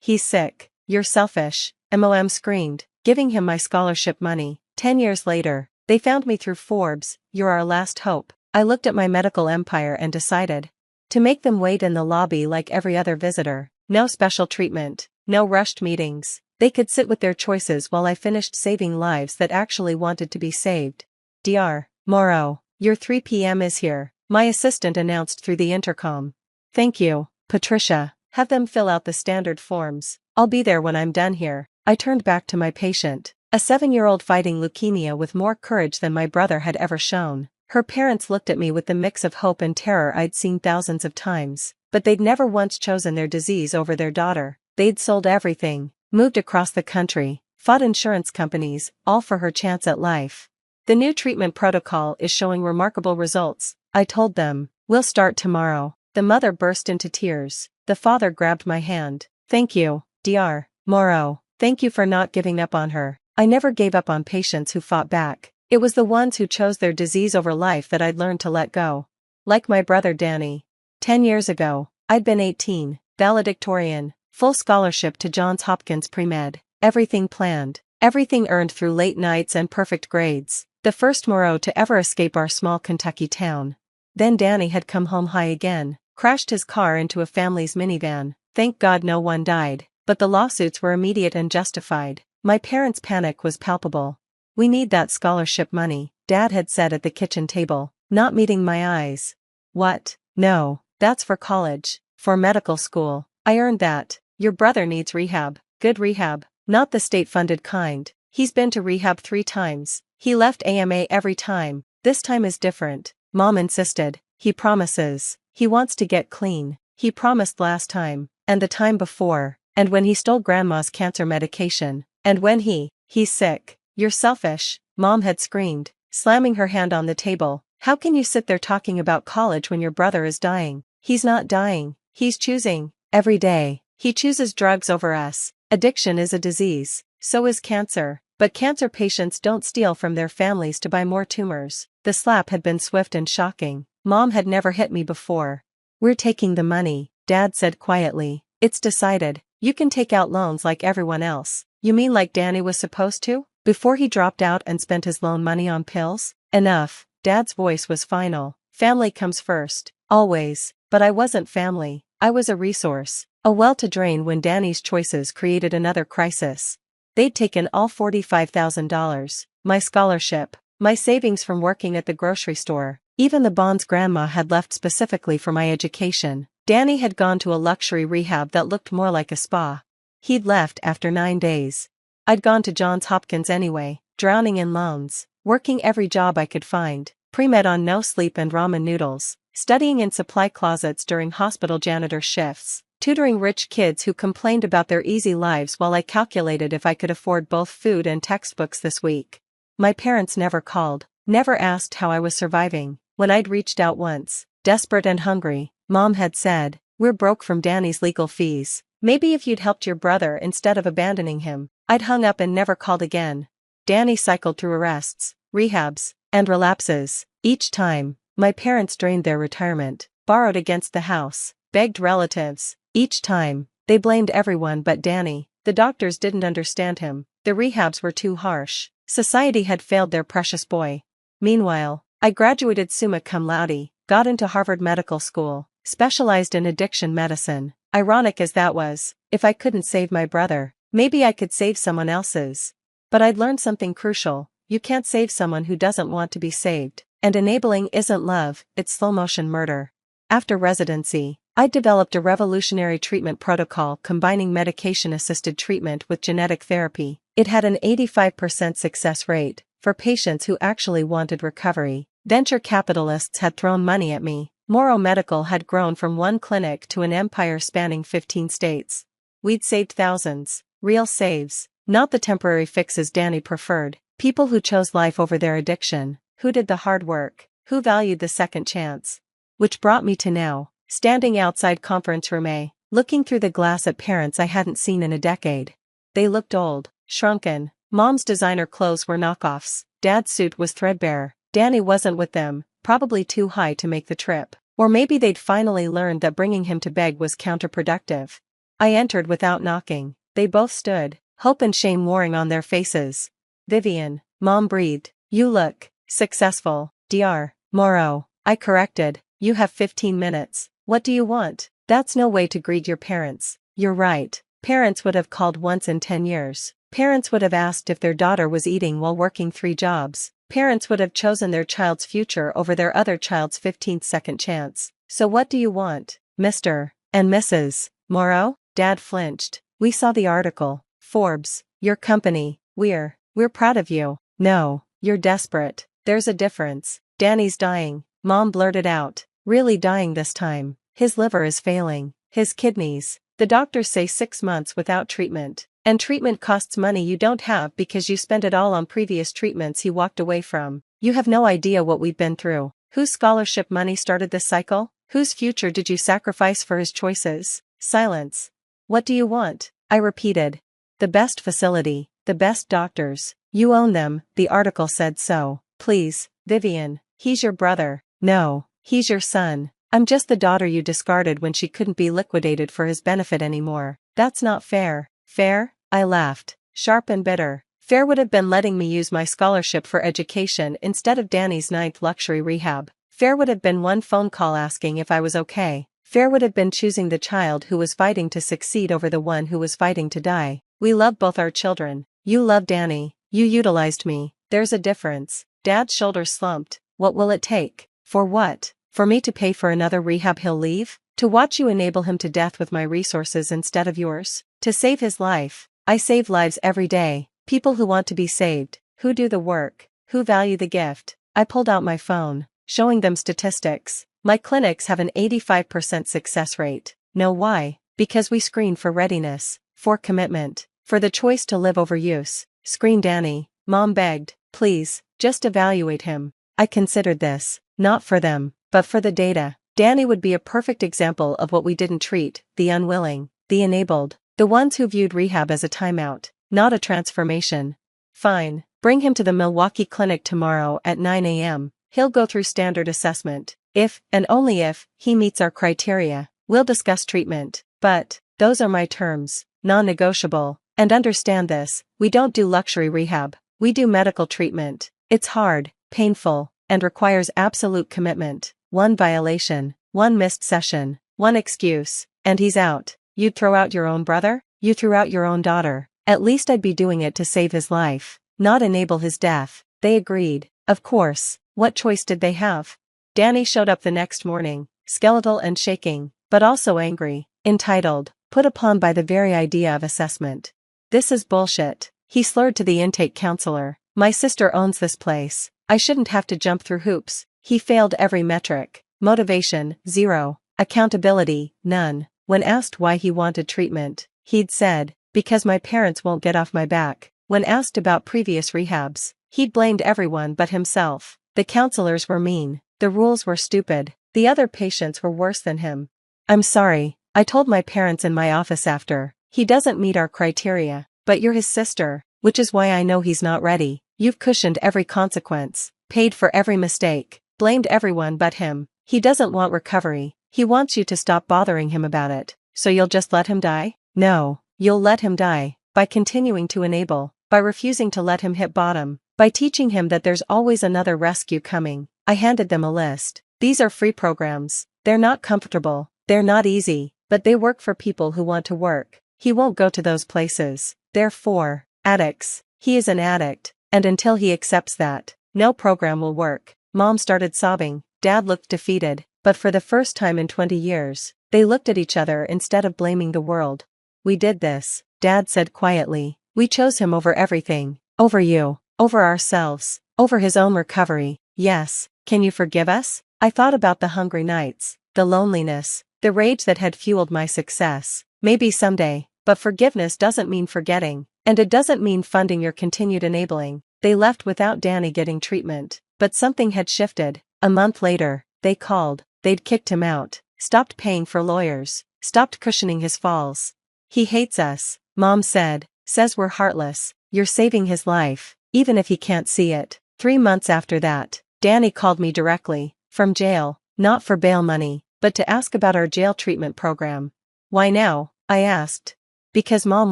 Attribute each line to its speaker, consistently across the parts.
Speaker 1: He's sick. You're selfish, Mom screamed, giving him my scholarship money. 10 years later, they found me through Forbes. You're our last hope. I looked at my medical empire and decided to make them wait in the lobby like every other visitor. No special treatment, no rushed meetings. They could sit with their choices while I finished saving lives that actually wanted to be saved. Dr. Morrow, your 3 p.m. is here, my assistant announced through the intercom. Thank you, Patricia. Have them fill out the standard forms. I'll be there when I'm done here. I turned back to my patient, a 7-year-old fighting leukemia with more courage than my brother had ever shown. Her parents looked at me with the mix of hope and terror I'd seen thousands of times, but they'd never once chosen their disease over their daughter. They'd sold everything, moved across the country, fought insurance companies, all for her chance at life. The new treatment protocol is showing remarkable results, I told them. We'll start tomorrow. The mother burst into tears. The father grabbed my hand. Thank you, Dr. Morrow. Thank you for not giving up on her. I never gave up on patients who fought back. It was the ones who chose their disease over life that I'd learned to let go. Like my brother Danny. 10 years ago, I'd been 18, valedictorian, full scholarship to Johns Hopkins pre-med, everything planned, everything earned through late nights and perfect grades, the first Morrow to ever escape our small Kentucky town. Then Danny had come home high again, crashed his car into a family's minivan. Thank God no one died, but the lawsuits were immediate and justified. My parents' panic was palpable. We need that scholarship money, Dad had said at the kitchen table, not meeting my eyes. What? No, that's for college, for medical school. I earned that. Your brother needs rehab, good rehab, not the state-funded kind. He's been to rehab 3 times. He left AMA every time. This time is different, Mom insisted. He promises. He wants to get clean. He promised last time, and the time before, and when he stole Grandma's cancer medication, and when he's sick. You're selfish, Mom had screamed, slamming her hand on the table. How can you sit there talking about college when your brother is dying? He's not dying. He's choosing. Every day, he chooses drugs over us. Addiction is a disease. So is cancer. But cancer patients don't steal from their families to buy more tumors. The slap had been swift and shocking. Mom had never hit me before. We're taking the money, Dad said quietly. It's decided. You can take out loans like everyone else. You mean like Danny was supposed to? Before he dropped out and spent his loan money on pills? Enough. Dad's voice was final. Family comes first. Always. But I wasn't family. I was a resource. A well to drain when Danny's choices created another crisis. They'd taken all $45,000. My scholarship. My savings from working at the grocery store. Even the bonds Grandma had left specifically for my education. Danny had gone to a luxury rehab that looked more like a spa. He'd left after 9 days. I'd gone to Johns Hopkins anyway, drowning in loans, working every job I could find, pre-med on no sleep and ramen noodles, studying in supply closets during hospital janitor shifts, tutoring rich kids who complained about their easy lives while I calculated if I could afford both food and textbooks this week. My parents never called, never asked how I was surviving. When I'd reached out once, desperate and hungry, Mom had said, "We're broke from Danny's legal fees. Maybe if you'd helped your brother instead of abandoning him." I'd hung up and never called again. Danny cycled through arrests, rehabs, and relapses. Each time, my parents drained their retirement, borrowed against the house, begged relatives. Each time, they blamed everyone but Danny. The doctors didn't understand him. The rehabs were too harsh. Society had failed their precious boy. Meanwhile, I graduated summa cum laude, got into Harvard Medical School, specialized in addiction medicine. Ironic as that was, if I couldn't save my brother, maybe I could save someone else's. But I'd learned something crucial. You can't save someone who doesn't want to be saved. And enabling isn't love, it's slow-motion murder. After residency, I developed a revolutionary treatment protocol combining medication-assisted treatment with genetic therapy. It had an 85% success rate for patients who actually wanted recovery. Venture capitalists had thrown money at me. Morrow Medical had grown from one clinic to an empire spanning 15 states. We'd saved thousands. Real saves, not the temporary fixes Danny preferred. People who chose life over their addiction, who did the hard work, who valued the second chance. Which brought me to now, standing outside conference room A, looking through the glass at parents I hadn't seen in a decade. They looked old, shrunken. Mom's designer clothes were knockoffs. Dad's suit was threadbare. Danny wasn't with them, probably too high to make the trip. Or maybe they'd finally learned that bringing him to beg was counterproductive. I entered without knocking. They both stood, hope and shame warring on their faces. Vivian, Mom breathed. You look successful. Dr. Morrow, I corrected. You have 15 minutes. What do you want? That's no way to greet your parents. You're right. Parents would have called once in 10 years. Parents would have asked if their daughter was eating while working 3 jobs. Parents would have chosen their child's future over their other child's 15th second chance. So what do you want, Mr. and Mrs. Morrow? Dad flinched. We saw the article. Forbes, your company. We're proud of you. No, you're desperate. There's a difference. Danny's dying. Mom blurted out. Really dying this time. His liver is failing. His kidneys. The doctors say 6 months without treatment. And treatment costs money you don't have because you spent it all on previous treatments he walked away from. You have no idea what we've been through. Whose scholarship money started this cycle? Whose future did you sacrifice for his choices? Silence. What do you want? I repeated. The best facility, the best doctors. You own them, the article said so. Please, Vivian, he's your brother. No, he's your son. I'm just the daughter you discarded when she couldn't be liquidated for his benefit anymore. That's not fair. Fair? I laughed, sharp and bitter. Fair would have been letting me use my scholarship for education instead of Danny's 9th luxury rehab. Fair would have been one phone call asking if I was okay. Fair would have been choosing the child who was fighting to succeed over the one who was fighting to die. We love both our children. You love Danny. You utilized me. There's a difference. Dad's shoulders slumped. What will it take? For what? For me to pay for another rehab he'll leave? To watch you enable him to death with my resources instead of yours? To save his life? I save lives every day. People who want to be saved, who do the work, who value the gift. I pulled out my phone, showing them statistics. My clinics have an 85% success rate. Know why? Because we screen for readiness, for commitment, for the choice to live over use. Scream Danny. Mom begged. Please, just evaluate him. I considered this, not for them, but for the data. Danny would be a perfect example of what we didn't treat, the unwilling, the enabled, the ones who viewed rehab as a timeout, not a transformation. Fine, bring him to the Milwaukee clinic tomorrow at 9 a.m. He'll go through standard assessment. If, and only if, he meets our criteria, we'll discuss treatment. But, those are my terms, non-negotiable. And understand this, we don't do luxury rehab, we do medical treatment. It's hard, painful, and requires absolute commitment. One violation, one missed session, one excuse, and he's out. You'd throw out your own brother? You threw out your own daughter. At least I'd be doing it to save his life, not enable his death. They agreed. Of course, what choice did they have? Danny showed up the next morning, skeletal and shaking, but also angry, entitled, put upon by the very idea of assessment. This is bullshit, he slurred to the intake counselor. My sister owns this place. I shouldn't have to jump through hoops. He failed every metric. Motivation, 0. Accountability, none. When asked why he wanted treatment, he'd said, because my parents won't get off my back. When asked about previous rehabs, he'd blamed everyone but himself. The counselors were mean. The rules were stupid. The other patients were worse than him. I'm sorry, I told my parents in my office after. He doesn't meet our criteria, but you're his sister, which is why I know he's not ready. You've cushioned every consequence, paid for every mistake, blamed everyone but him. He doesn't want recovery. He wants you to stop bothering him about it. So you'll just let him die? No, you'll let him die, by continuing to enable, by refusing to let him hit bottom, by teaching him that there's always another rescue coming. I handed them a list. These are free programs. They're not comfortable, they're not easy, but they work for people who want to work. He won't go to those places. They're for addicts. He is an addict, and until he accepts that, no program will work. Mom started sobbing. Dad looked defeated, but for the first time in 20 years, they looked at each other instead of blaming the world. We did this, Dad said quietly. We chose him over everything. Over you, over ourselves, over his own recovery. Yes, can you forgive us? I thought about the hungry nights, the loneliness, the rage that had fueled my success. Maybe someday, but forgiveness doesn't mean forgetting, and it doesn't mean funding your continued enabling. They left without Danny getting treatment, but something had shifted. A month later, they called. They'd kicked him out, stopped paying for lawyers, stopped cushioning his falls. He hates us, Mom said, says we're heartless. You're saving his life, even if he can't see it. 3 months after that, Danny called me directly, from jail, not for bail money, but to ask about our jail treatment program. Why now? I asked. Because mom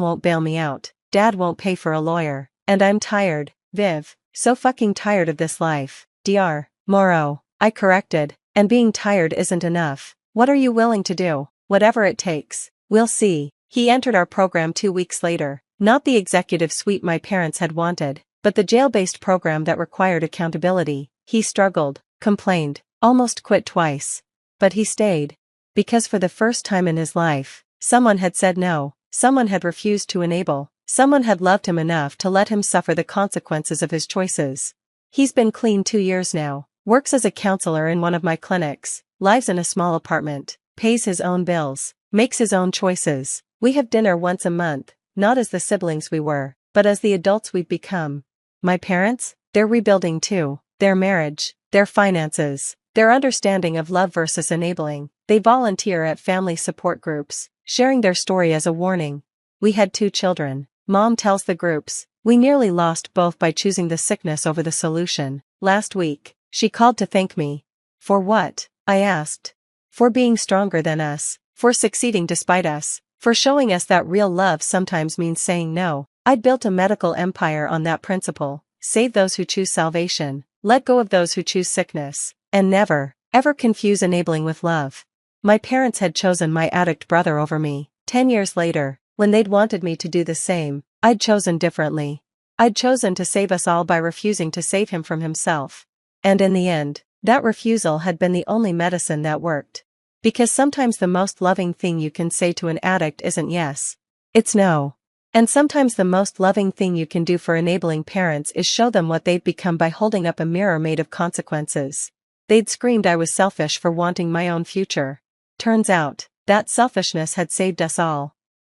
Speaker 1: won't bail me out, dad won't pay for a lawyer, and I'm tired, Viv, so fucking tired of this life. Dr. Morrow, I corrected, and being tired isn't enough. What are you willing to do? Whatever it takes. We'll see. He entered our program 2 weeks later, not the executive suite my parents had wanted, but the jail-based program that required accountability. He struggled, complained, almost quit twice. But he stayed. Because for the first time in his life, someone had said no, someone had refused to enable, someone had loved him enough to let him suffer the consequences of his choices. He's been clean 2 years now, works as a counselor in one of my clinics, lives in a small apartment, pays his own bills, makes his own choices. We have dinner once a month, not as the siblings we were, but as the adults we've become. My parents? They're rebuilding too. Their marriage, their finances, their understanding of love versus enabling. They volunteer at family support groups, sharing their story as a warning. We had 2 children. Mom tells the groups, we nearly lost both by choosing the sickness over the solution. Last week, she called to thank me. For what? I asked. For being stronger than us, for succeeding despite us, for showing us that real love sometimes means saying no. I'd built a medical empire on that principle. Save those who choose salvation, let go of those who choose sickness, and never, ever confuse enabling with love. My parents had chosen my addict brother over me. 10 years later, when they'd wanted me to do the same, I'd chosen differently. I'd chosen to save us all by refusing to save him from himself. And in the end, that refusal had been the only medicine that worked. Because sometimes the most loving thing you can say to an addict isn't yes. It's no. And sometimes the most loving thing you can do for enabling parents is show them what they've become by holding up a mirror made of consequences. They'd screamed I was selfish for wanting my own future. Turns out, that selfishness had saved us all.